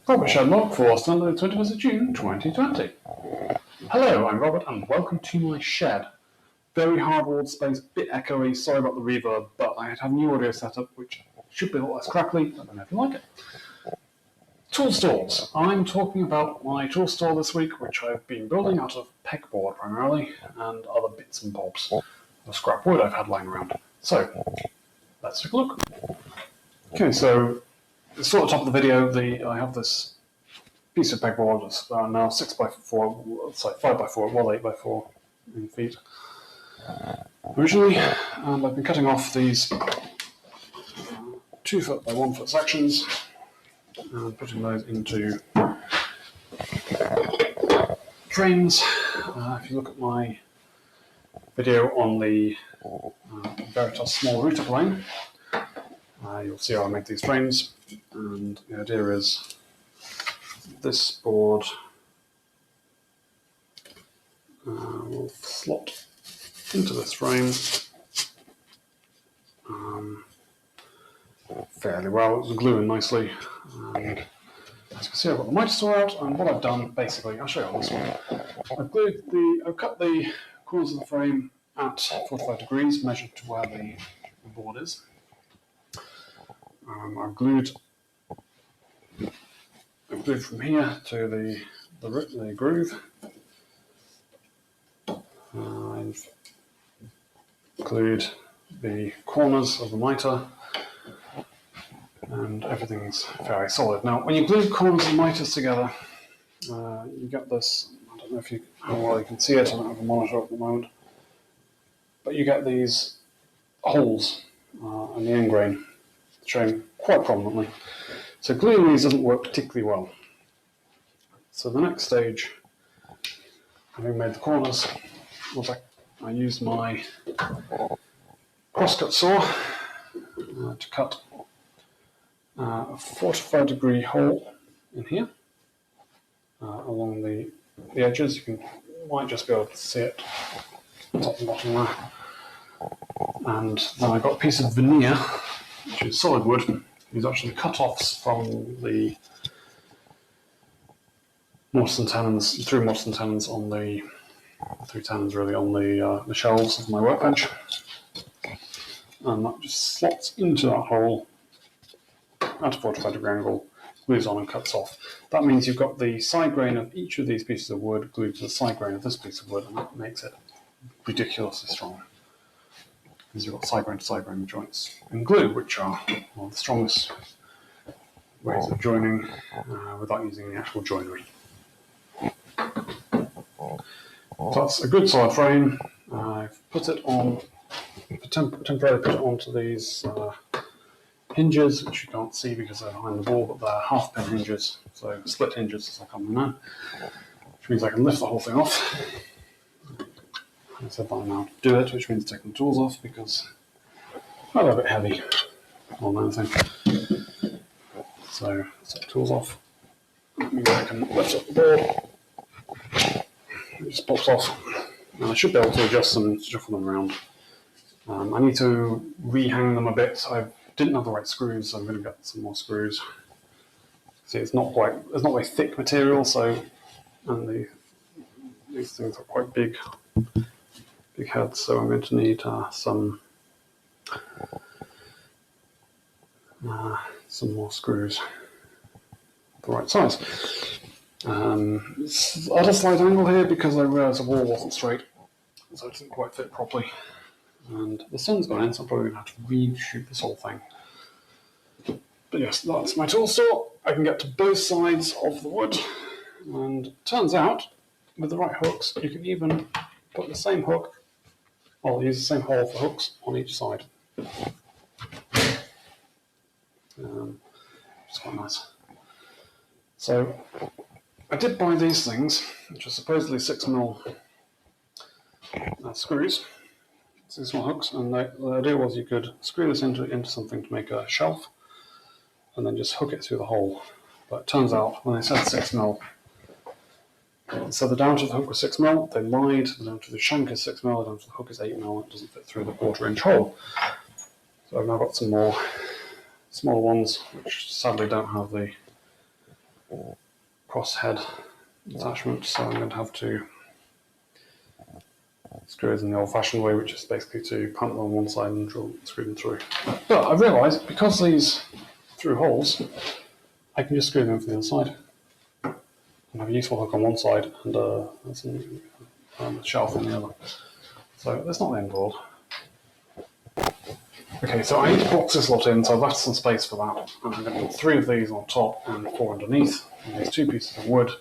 Robert ShedLog for Sunday the 21st of June 2020. Hello, I'm Robert and welcome to my shed. Very hard walled space, bit echoey, sorry about the reverb, but I have a new audio setup which should be a lot less crackly. I don't know if you like it. Tool stalls. I'm talking about my tool stall this week, which I've been building out of Pegboard primarily, and other bits and bobs of scrap wood I've had lying around. So, let's take a look. Okay, so sort of top of the video, I have this piece of pegboard that's now 6x4, it's like 5x4, well 8x4 in feet originally, and I've been cutting off these 2 foot by 1 foot sections and putting those into frames. If you look at my video on the Veritas small router plane, you'll see how I make these frames, and the idea is this board will slot into this frame fairly well. It was gluing nicely, and as you can see I've got the miter saw out, and what I've done basically, I'll show you on this one, I've cut the corners of the frame at 45 degrees, measured to where the board is. I've glued from here to the groove. I've glued the corners of the miter, and everything's very solid. Now, when you glue corners and miters together, you get this. I don't know how well you can see it. I don't have a monitor at the moment, but you get these holes in the end grain showing quite prominently. So gluing these doesn't work particularly well. So the next stage, having made the corners, was I used my crosscut saw to cut a 45 degree hole in here along the edges. You might just be able to see it top and bottom there. And then I got a piece of veneer, which is solid wood. These are actually cut-offs from the mortise and tenons, through mortise and tenons on the the shelves of my workbench, and that just slots into that hole at a 45 degree angle, glues on and cuts off. That means you've got the side grain of each of these pieces of wood glued to the side grain of this piece of wood, and that makes it ridiculously strong, because you've got side grain to side grain joints in glue, which are one of the strongest ways of joining without using the actual joinery. So that's a good solid frame. I've put it on, temporarily put it onto these hinges, which you can't see because they're behind the wall, but they're half pin hinges, so split hinges as I call them now, which means I can lift the whole thing off. I said that I'm now to do it, which means taking the tools off because they're a bit heavy more than anything. So take the tools off. That means I can lift up the board. It just pops off. And I should be able to adjust them and shuffle them around. I need to rehang them a bit. I didn't have the right screws, so I'm going to get some more screws. See, it's not very thick material, so, and these things are quite big heads, so I'm going to need some more screws, the right size. It's at a slight angle here because I realised the wall wasn't straight, so it didn't quite fit properly. And the sun's gone in, so I'm probably going to have to reshoot this whole thing. But yes, that's my tool saw. I can get to both sides of the wood, and it turns out, with the right hooks, you can even put the same hook, or use the same hole for hooks on each side. It's quite nice. So, I did buy these things, which are supposedly 6mm screws, 6mm hooks, and the idea was you could screw this into something to make a shelf, and then just hook it through the hole. But it turns out, when they said 6mm, so the diameter of the hook was 6mm, they lied, the diameter of the shank is 6mm, the diameter of the hook is 8mm, it doesn't fit through the 1/4 inch hole. So I've now got some more smaller ones, which sadly don't have the crosshead attachment, so I'm going to have to screw it in the old-fashioned way, which is basically to pump them on one side and screw them through. But I've realised, because these through holes, I can just screw them from the other side. And have a useful hook on one side and a shelf on the other. So that's not the end of the world. Okay, so I need to box this lot in, so I've left some space for that. And I'm going to put 3 of these on top and 4 underneath. And these 2 pieces of wood.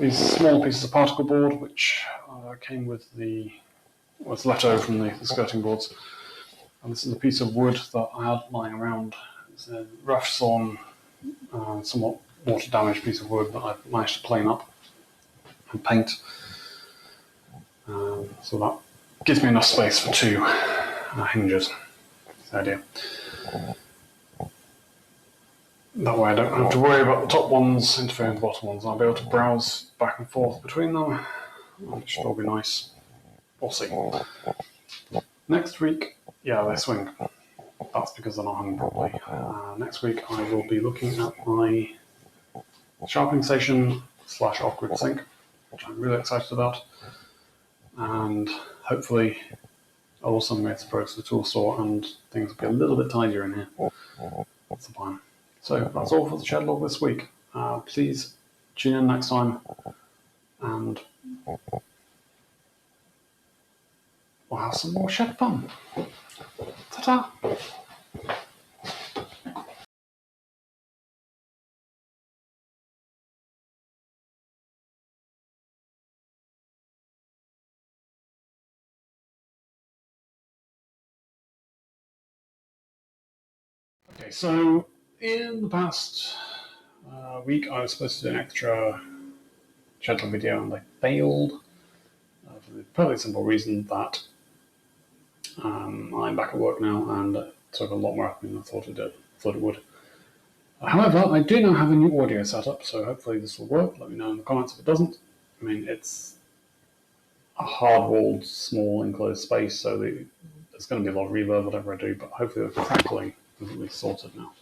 These small pieces of particle board, which came with was left over from the skirting boards. And this is a piece of wood that I had lying around. It's a rough sawn, somewhat water damaged piece of wood that I've managed to plane up and paint. So that gives me enough space for 2 hinges. That's the idea. That way I don't have to worry about the top ones interfering with the bottom ones. I'll be able to browse back and forth between them. It should all be nice. We'll see. Next week, yeah, they swing. That's because they're not hung properly. Next week I will be looking at my sharpening station / off-grid sink, which I'm really excited about. And hopefully I'll also make the progress to the tool store and things will be a little bit tidier in here. That's the plan. So that's all for the ShedLog this week. Please tune in next time and we'll have some more shed fun. Ta-ta! Okay, so in the past week I was supposed to do an extra ShedLog video and I failed for the perfectly simple reason that I'm back at work now and it took a lot more effort than I thought it would. However, I do now have a new audio setup, so hopefully this will work. Let me know in the comments if it doesn't. I mean, it's a hard-walled, small, enclosed space, so there's going to be a lot of reverb, whatever I do, but hopefully the crackling is at least sorted now.